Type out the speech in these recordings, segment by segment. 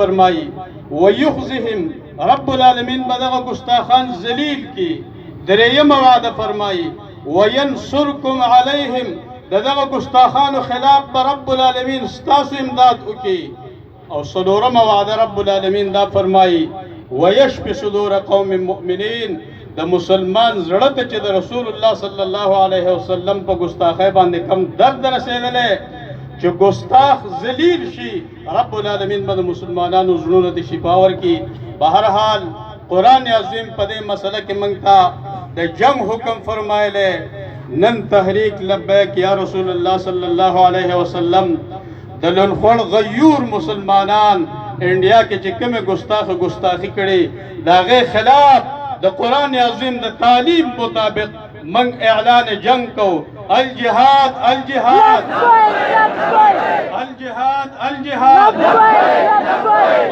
फरमाई वयुखज़िहिम रब्बुल आलमीन बदगा गुस्ताखान जलील की दरेयम वादा फरमाई वयंसुरकुम अलैहिम ददगा गुस्ताखान खिलाफ पर रब्बुल आलमीन स्तासु इमदाद उकी और सदोरम वादा रब्बुल आलमीन दा फरमाई वयशफि सुदूर कौम मुमिनीन द मुसलमान जड़त च द रसूलुल्लाह सल्लल्लाहु अलैहि वसल्लम पर गुस्ताखे बांधे कम दर्द रसेले जो गुस्ताख जलील शी रब्बुल आलमीन बद मुसलमानानु जुनून दी शिफावर की बहरहाल कुरान अज़ीम पदे मसला के मंगता द जंग हुक्म फरमाएले नन तहरीक लब्बैक या रसूलुल्लाह सल्लल्लाहु अलैहि वसल्लम दलन खोल गयूर मुसलमानान इंडिया के जिक्के में गुस्ताखी कड़ी दागे खिलाफ द कुरान अज़ीम द तालीम मुताबिक मंग ऐलान जंग को अल जिहाद अल जिहाद अल जिहाद अल जिहाद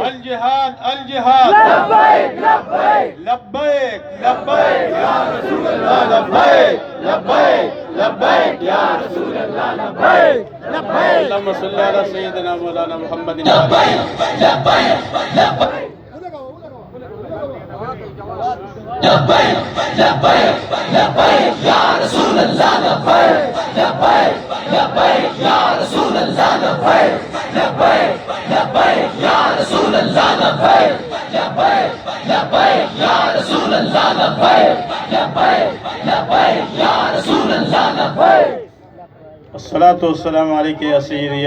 अल जिहाद अल जिहाद लब्बैक लब्बैक या रसूल अल्लाह लब्बैक लब्बैक लब्बैक या रसूल अल्लाह लब्बैक लब्बैक अल्लाहुम्मा सल्ली अला सय्यिदिना मौलाना मुहम्मदिन लब्बैक लब्बैक लब्बैक लब्बैक लब्बैक लब्बैक या रसूल अल्लाह लब्बैक लब्बैक लब्बैक या रसूल अल्लाह लब्बैक लब्बैक लब्बैक या रसूल अल्लाह लब्बैक लब्बैक लब्बैक या रसूल अल्लाह लब्बैक लब्बैक लब्बैक या रसूल अल्लाह लब्बैक अस्सलातु वस्सलामु अलैका या सय्यदी।